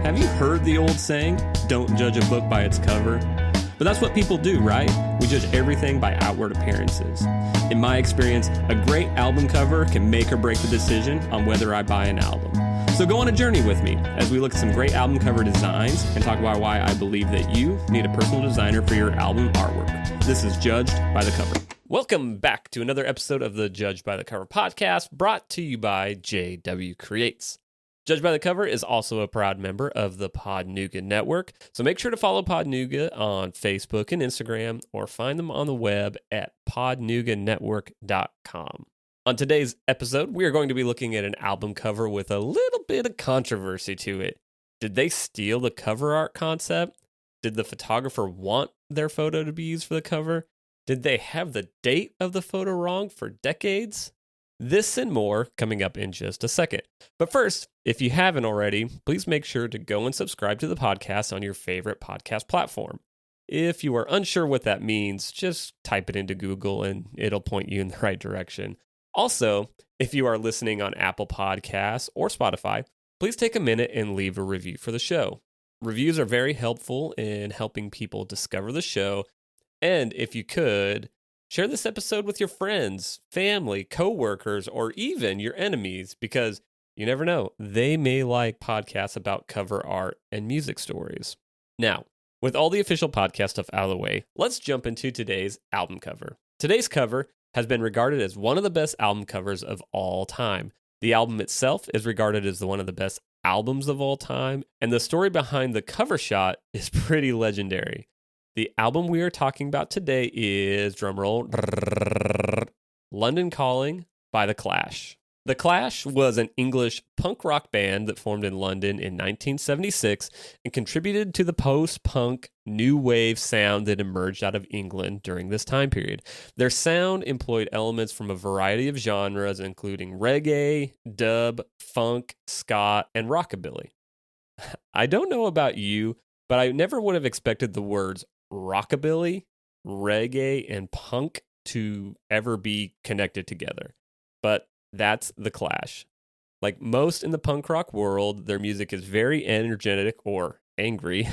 Have you heard the old saying, don't judge a book by its cover? But that's what people do, right? We judge everything by outward appearances. In my experience, a great album cover can make or break the decision on whether I buy an album. So go on a journey with me as we look at some great album cover designs and talk about why I believe that you need a personal designer for your album artwork. This is Judged by the Cover. Welcome back to another episode of the Judged by the Cover podcast, brought to you by JW Creates. Judged by the Cover is also a proud member of the Pod Nougat Network, so make sure to follow Pod Nougat on Facebook and Instagram, or find them on the web at podnougatnetwork.com. On today's episode, we are going to be looking at an album cover with a little bit of controversy to it. Did they steal the cover art concept? Did the photographer want their photo to be used for the cover? Did they have the date of the photo wrong for decades? This and more coming up in just a second. But first, if you haven't already, please make sure to go and subscribe to the podcast on your favorite podcast platform. If you are unsure what that means, just type it into Google and it'll point you in the right direction. Also, if you are listening on Apple Podcasts or Spotify, please take a minute and leave a review for the show. Reviews are very helpful in helping people discover the show. And if you could, share this episode with your friends, family, coworkers, or even your enemies, because you never know, they may like podcasts about cover art and music stories. Now, with all the official podcast stuff out of the way, let's jump into today's album cover. Today's cover has been regarded as one of the best album covers of all time. The album itself is regarded as one of the best albums of all time, and the story behind the cover shot is pretty legendary. The album we are talking about today is, drumroll, London Calling by The Clash. The Clash was an English punk rock band that formed in London in 1976 and contributed to the post-punk new wave sound that emerged out of England during this time period. Their sound employed elements from a variety of genres, including reggae, dub, funk, ska, and rockabilly. I don't know about you, but I never would have expected the words rockabilly, reggae, and punk to ever be connected together. But that's The Clash. Like most in the punk rock world, their music is very energetic or angry,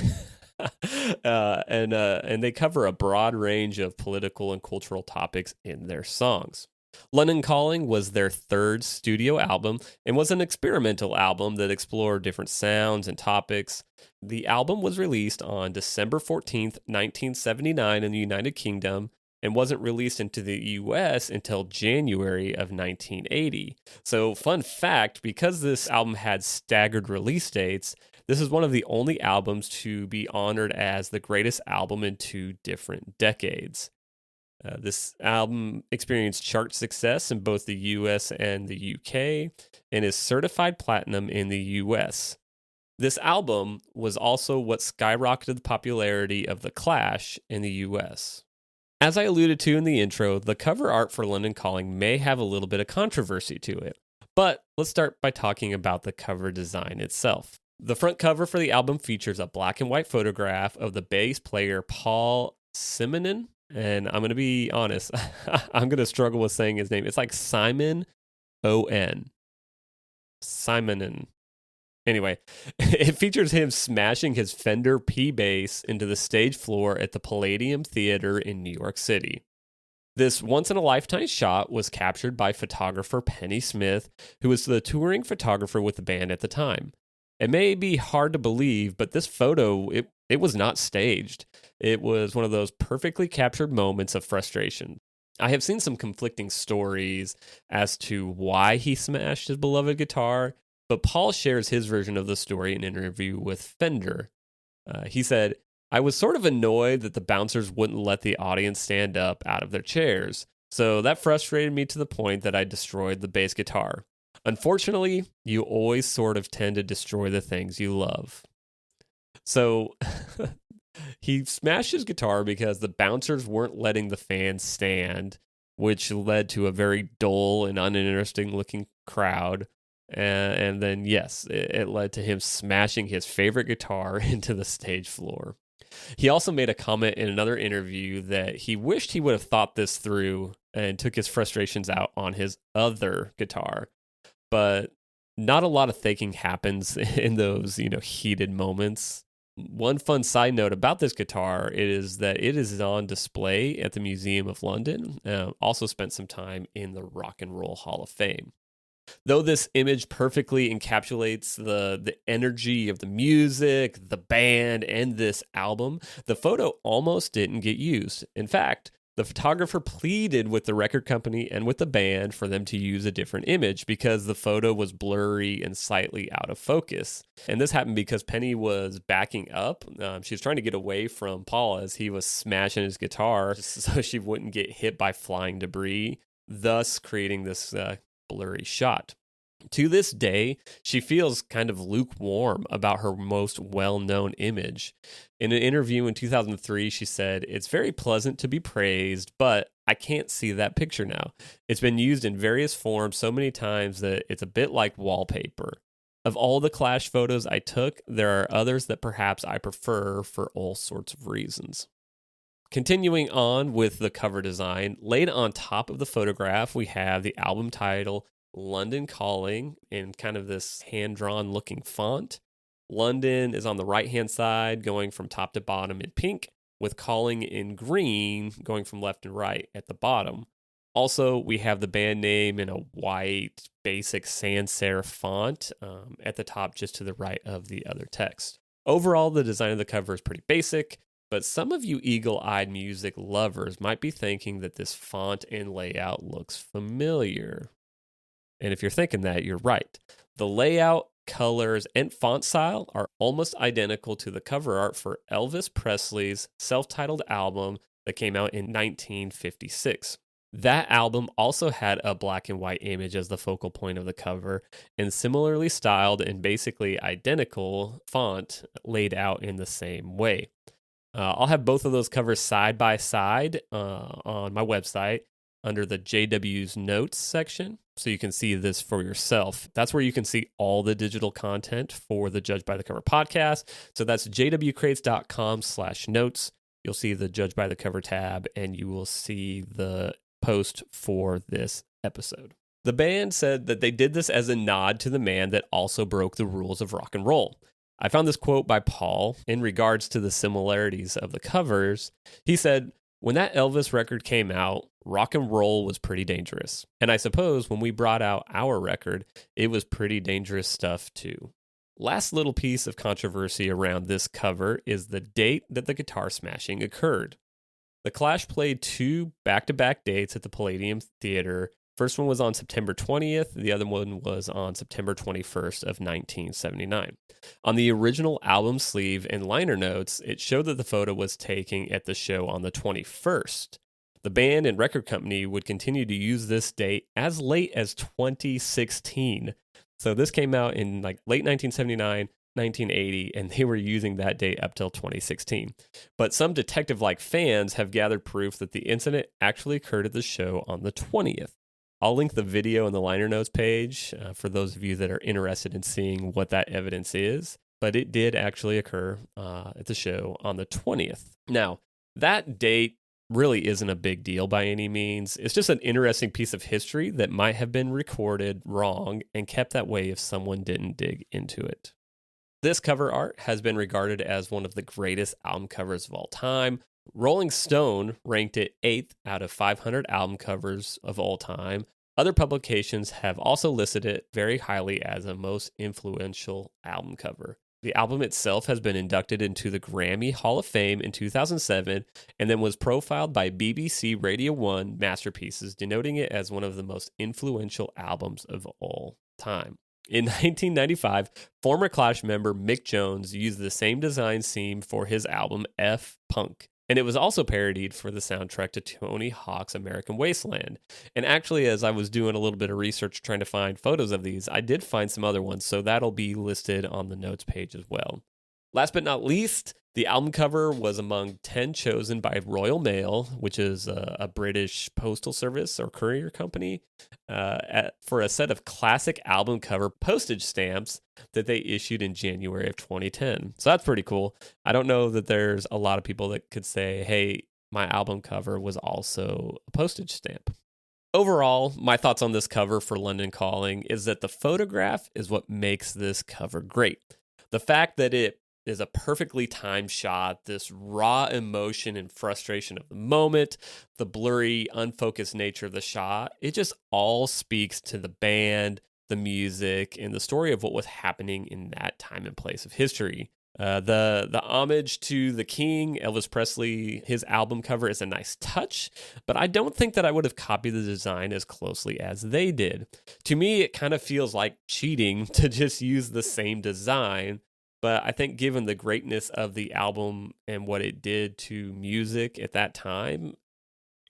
and they cover a broad range of political and cultural topics in their songs. London Calling was their third studio album and was an experimental album that explored different sounds and topics. The album was released on December 14th, 1979 in the United Kingdom and wasn't released into the US until January of 1980. So, fun fact, because this album had staggered release dates, this is one of the only albums to be honored as the greatest album in 2 different decades. This album experienced chart success in both the US and the UK and is certified platinum in the US. This album was also what skyrocketed the popularity of The Clash in the US. As I alluded to in the intro, the cover art for London Calling may have a little bit of controversy to it. But let's start by talking about the cover design itself. The front cover for the album features a black and white photograph of the bass player Paul Simonon. And I'm going to be honest, I'm going to struggle with saying his name. It's like Simon O-N. Simonon. Anyway, it features him smashing his Fender P-bass into the stage floor at the Palladium Theater in New York City. This once-in-a-lifetime shot was captured by photographer Penny Smith, who was the touring photographer with the band at the time. It may be hard to believe, but this photo, it was not staged. It was one of those perfectly captured moments of frustration. I have seen some conflicting stories as to why he smashed his beloved guitar, but Paul shares his version of the story in an interview with Fender. He said, "I was sort of annoyed that the bouncers wouldn't let the audience stand up out of their chairs, so that frustrated me to the point that I destroyed the bass guitar. Unfortunately, you always sort of tend to destroy the things you love." So he smashed his guitar because the bouncers weren't letting the fans stand, which led to a very dull and uninteresting looking crowd. And then, yes, it led to him smashing his favorite guitar into the stage floor. He also made a comment in another interview that he wished he would have thought this through and took his frustrations out on his other guitar. But Not a lot of thinking happens in those, heated moments. One fun side note about this guitar is that it is on display at the Museum of London. Also spent some time in the Rock and Roll Hall of Fame. Though this image perfectly encapsulates the energy of the music, the band, and this album, the photo almost didn't get used. In fact, the photographer pleaded with the record company and with the band for them to use a different image because the photo was blurry and slightly out of focus. And this happened because Penny was backing up. She was trying to get away from Paul as he was smashing his guitar just so she wouldn't get hit by flying debris, thus creating this blurry shot. To this day, she feels kind of lukewarm about her most well-known image. In an interview in 2003, she said, "It's very pleasant to be praised, but I can't see that picture now. It's been used in various forms so many times that it's a bit like wallpaper. Of all the Clash photos I took, there are others that perhaps I prefer for all sorts of reasons." Continuing on with the cover design, laid on top of the photograph, we have the album title, London Calling, in kind of this hand-drawn looking font. London is on the right-hand side, going from top to bottom in pink, with Calling in green, going from left and right at the bottom. Also, we have the band name in a white, basic sans serif font at the top, just to the right of the other text. Overall, the design of the cover is pretty basic, but some of you eagle-eyed music lovers might be thinking that this font and layout looks familiar. And if you're thinking that, you're right. The layout, colors, and font style are almost identical to the cover art for Elvis Presley's self-titled album that came out in 1956. That album also had a black and white image as the focal point of the cover, and similarly styled and basically identical font laid out in the same way. I'll have both of those covers side by side on my website under the JW's Notes section, so you can see this for yourself. That's where you can see all the digital content for the Judge by the Cover podcast. So that's jwcrates.com/notes. You'll see the Judge by the Cover tab, and you will see the post for this episode. The band said that they did this as a nod to the man that also broke the rules of rock and roll. I found this quote by Paul in regards to the similarities of the covers. He said, "When that Elvis record came out, rock and roll was pretty dangerous. And I suppose when we brought out our record, it was pretty dangerous stuff too." Last little piece of controversy around this cover is the date that the guitar smashing occurred. The Clash played 2 back-to-back dates at the Palladium Theater. First one was on September 20th. The other one was on September 21st of 1979. On the original album sleeve and liner notes, it showed that the photo was taken at the show on the 21st. The band and record company would continue to use this date as late as 2016. So this came out in like late 1979, 1980, and they were using that date up till 2016. But some detective-like fans have gathered proof that the incident actually occurred at the show on the 20th. I'll link the video in the liner notes page for those of you that are interested in seeing what that evidence is. But it did actually occur at the show on the 20th. Now, that date really isn't a big deal by any means. It's just an interesting piece of history that might have been recorded wrong and kept that way if someone didn't dig into it. This cover art has been regarded as one of the greatest album covers of all time. Rolling Stone ranked it 8th out of 500 album covers of all time. Other publications have also listed it very highly as a most influential album cover. The album itself has been inducted into the Grammy Hall of Fame in 2007 and then was profiled by BBC Radio 1 Masterpieces, denoting it as one of the most influential albums of all time. In 1995, former Clash member Mick Jones used the same design scheme for his album F-Punk. And it was also parodied for the soundtrack to Tony Hawk's American Wasteland. And actually, as I was doing a little bit of research trying to find photos of these, I did find some other ones, so that'll be listed on the notes page as well. Last but not least, the album cover was among 10 chosen by Royal Mail, which is a British postal service or courier company, for a set of classic album cover postage stamps that they issued in January of 2010. So that's pretty cool. I don't know that there's a lot of people that could say, hey, my album cover was also a postage stamp. Overall, my thoughts on this cover for London Calling is that the photograph is what makes this cover great. The fact that it is a perfectly timed shot, this raw emotion and frustration of the moment, the blurry, unfocused nature of the shot, it just all speaks to the band, the music, and the story of what was happening in that time and place of history. The homage to the King, Elvis Presley, his album cover is a nice touch, but I don't think that I would have copied the design as closely as they did. To me, it kind of feels like cheating to just use the same design, but I think given the greatness of the album and what it did to music at that time,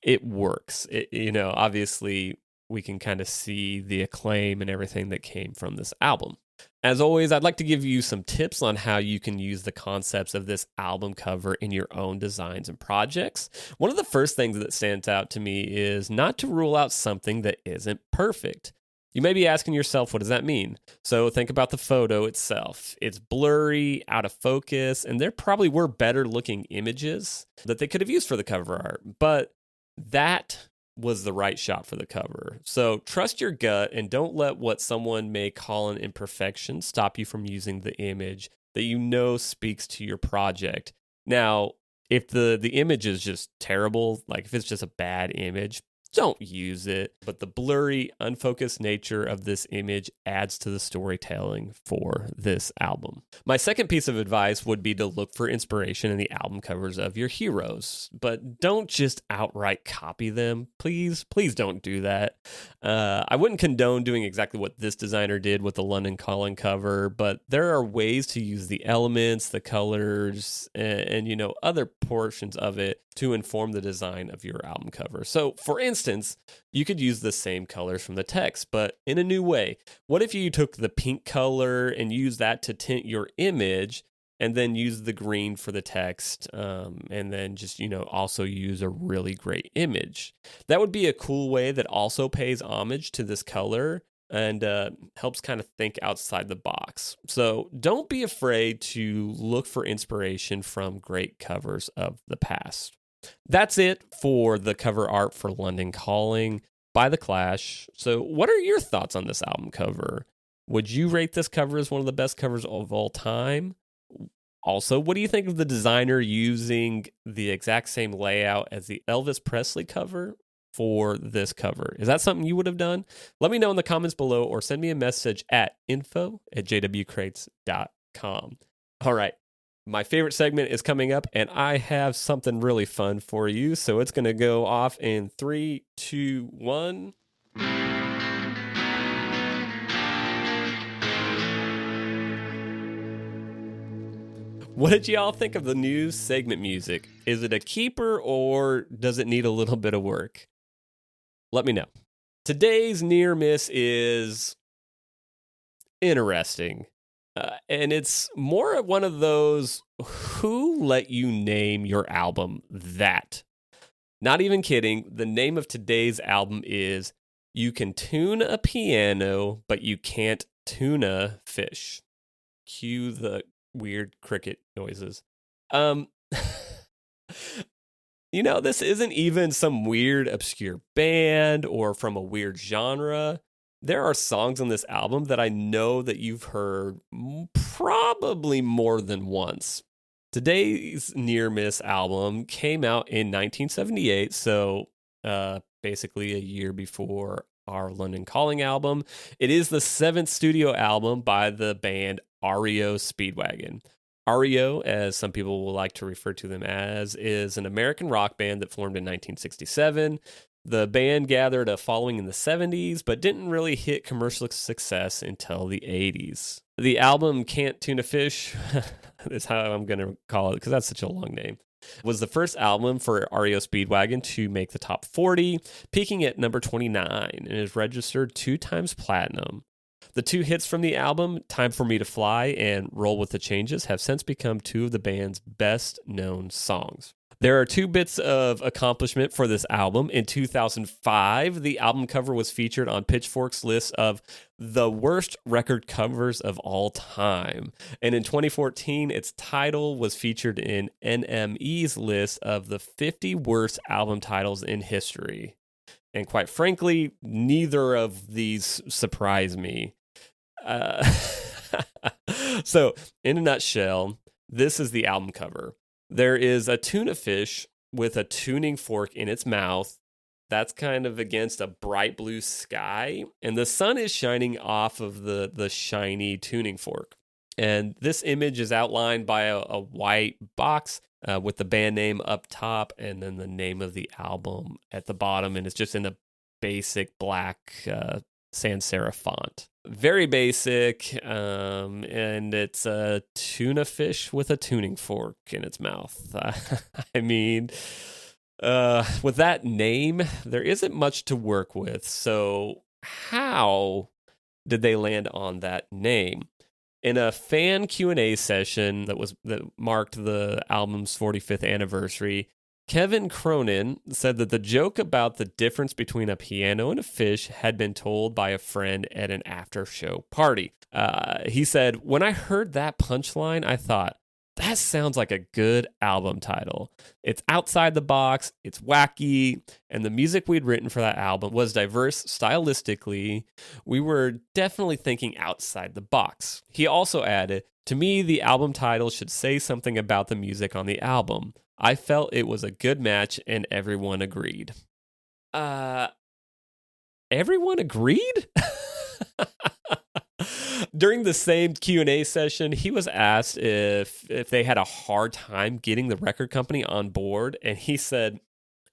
it works. Obviously, we can kind of see the acclaim and everything that came from this album. As always, I'd like to give you some tips on how you can use the concepts of this album cover in your own designs and projects. One of the first things that stands out to me is not to rule out something that isn't perfect. You may be asking yourself, what does that mean? So think about the photo itself. It's blurry, out of focus, and there probably were better looking images that they could have used for the cover art, but that was the right shot for the cover. So trust your gut and don't let what someone may call an imperfection stop you from using the image that you know speaks to your project. Now, if the image is just terrible, like if it's just a bad image, don't use it. But the blurry, unfocused nature of this image adds to the storytelling for this album. My second piece of advice would be to look for inspiration in the album covers of your heroes, but don't just outright copy them. Please don't do that. I wouldn't condone doing exactly what this designer did with the London Calling cover, but there are ways to use the elements, the colors, and other portions of it to inform the design of your album cover. So, for instance, you could use the same colors from the text, but in a new way. What if you took the pink color and used that to tint your image, and then use the green for the text, and then just, also use a really great image? That would be a cool way that also pays homage to this color and helps kind of think outside the box. So don't be afraid to look for inspiration from great covers of the past. That's it for the cover art for London Calling by The Clash. So what are your thoughts on this album cover? Would you rate this cover as one of the best covers of all time? Also, what do you think of the designer using the exact same layout as the Elvis Presley cover for this cover? Is that something you would have done? Let me know in the comments below or send me a message at info@jwcrates.com. All right. My favorite segment is coming up, and I have something really fun for you. So it's going to go off in 3, 2, 1. What did y'all think of the new segment music? Is it a keeper or does it need a little bit of work? Let me know. Today's near miss is interesting. And it's more one of those, who let you name your album that? Not even kidding. The name of today's album is You Can Tune a Piano, but You Can't Tuna Fish. Cue the weird cricket noises. This isn't even some weird, obscure band or from a weird genre. There are songs on this album that I know that you've heard probably more than once. Today's Near Miss album came out in 1978, so basically a year before our London Calling album. It is the 7th studio album by the band REO Speedwagon. REO, as some people will like to refer to them as, is an American rock band that formed in 1967. The band gathered a following in the 70s, but didn't really hit commercial success until the 80s. The album Can't Tuna Fish, is how I'm going to call it because that's such a long name, was the first album for REO Speedwagon to make the top 40, peaking at number 29, and is registered 2 times platinum. The 2 hits from the album, Time for Me to Fly and Roll with the Changes, have since become 2 of the band's best-known songs. There are 2 bits of accomplishment for this album. In 2005, the album cover was featured on Pitchfork's list of the worst record covers of all time. And in 2014, its title was featured in NME's list of the 50 worst album titles in history. And quite frankly, neither of these surprise me. Uh, so, in a nutshell, this is the album cover. There is a tuna fish with a tuning fork in its mouth. That's kind of against a bright blue sky, and the sun is shining off of the shiny tuning fork. And this image is outlined by a white box with the band name up top and then the name of the album at the bottom. And it's just in a basic black sans serif font. Very basic. And it's a tuna fish with a tuning fork in its mouth. I mean, with that name, there isn't much to work with. So how did they land on that name? In a fan Q&A session that marked the album's 45th anniversary, Kevin Cronin said that the joke about the difference between a piano and a fish had been told by a friend at an after-show party. He said, "When I heard that punchline, I thought, that sounds like a good album title. It's outside the box, it's wacky, and the music we'd written for that album was diverse stylistically. We were definitely thinking outside the box." He also added, "To me, the album title should say something about the music on the album. I felt it was a good match, and everyone agreed." Everyone agreed? During the same Q&A session, he was asked if they had a hard time getting the record company on board, and he said,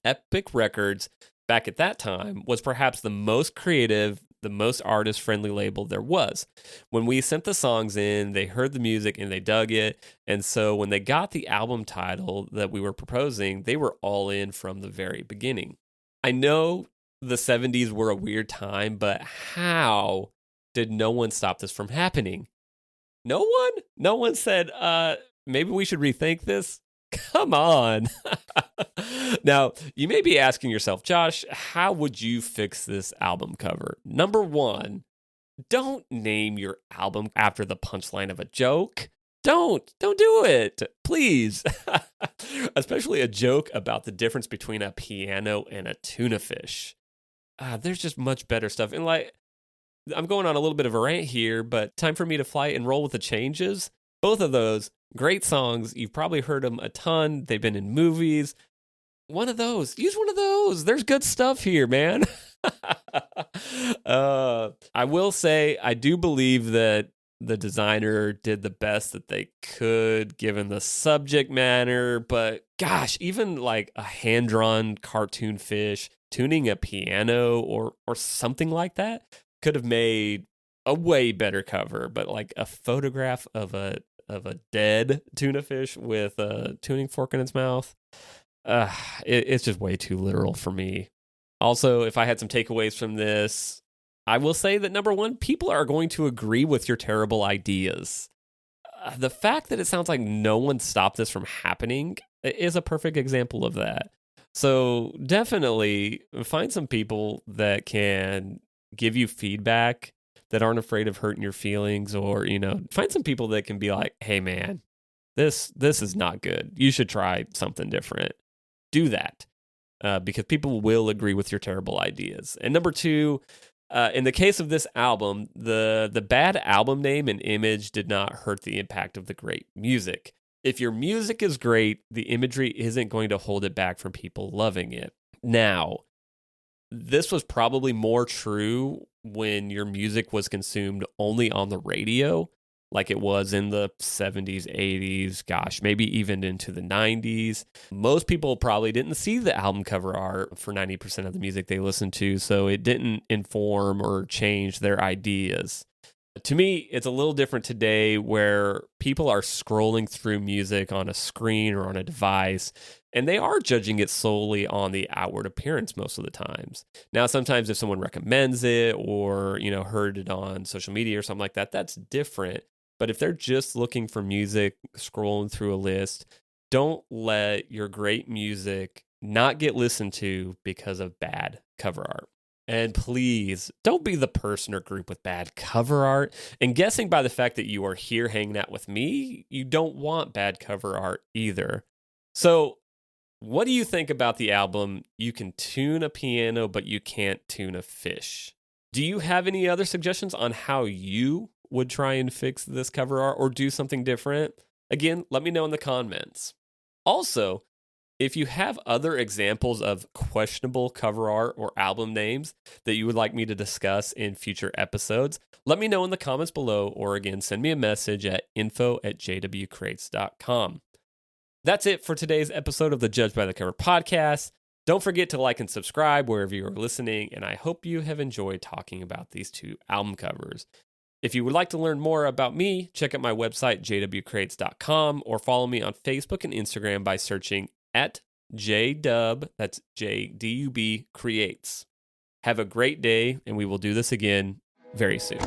"Epic Records, back at that time, was perhaps the most creative, the most artist-friendly label there was. When we sent the songs in, they heard the music and they dug it, and so when they got the album title that we were proposing, they were all in from the very beginning. I know the 70s were a weird time, but how did no one stop this from happening? No one? No one said, maybe we should rethink this? Come on." Now, you may be asking yourself, "Josh, how would you fix this album cover?" Number one, don't name your album after the punchline of a joke. Don't do it, please. Especially a joke about the difference between a piano and a tuna fish. There's just much better stuff. And I'm going on a little bit of a rant here, but Time for Me to Fly and Roll with the Changes. Both of those, great songs. You've probably heard them a ton. They've been in movies. One of those. Use one of those. There's good stuff here, man. I will say, I do believe that the designer did the best that they could given the subject matter. But gosh, even like a hand-drawn cartoon fish tuning a piano or something like that could have made a way better cover. But like a photograph of a dead tuna fish with a tuning fork in its mouth, it's just way too literal for me. Also, if I had some takeaways from this, I will say that number one, people are going to agree with your terrible ideas. The fact that it sounds like no one stopped this from happening is a perfect example of that. So definitely find some people that can give you feedback, that aren't afraid of hurting your feelings, or, find some people that can be like, "Hey man, this is not good. You should try something different." Do that because people will agree with your terrible ideas. And number two, in the case of this album, the bad album name and image did not hurt the impact of the great music. If your music is great, the imagery isn't going to hold it back from people loving it. Now, this was probably more true when your music was consumed only on the radio, like it was in the 70s, 80s, gosh, maybe even into the 90s. Most people probably didn't see the album cover art for 90% of the music they listened to, so it didn't inform or change their ideas. To me, it's a little different today where people are scrolling through music on a screen or on a device, and they are judging it solely on the outward appearance most of the times. Now, sometimes if someone recommends it or, heard it on social media or something like that, that's different. But if they're just looking for music, scrolling through a list, don't let your great music not get listened to because of bad cover art. And please, don't be the person or group with bad cover art. And guessing by the fact that you are here hanging out with me, you don't want bad cover art either. So What do you think about the album You Can Tune a Piano, but You Can't Tune a Fish? Do you have any other suggestions on how you would try and fix this cover art or do something different? Again, let me know in the comments. Also, if you have other examples of questionable cover art or album names that you would like me to discuss in future episodes, let me know in the comments below, or again, send me a message at info@jwcrates.com. That's it for today's episode of the Judge by the Cover podcast. Don't forget to like and subscribe wherever you are listening, and I hope you have enjoyed talking about these two album covers. If you would like to learn more about me, check out my website, jwcrates.com, or follow me on Facebook and Instagram by searching at JDub, that's JDUB Creates. Have a great day, and we will do this again very soon.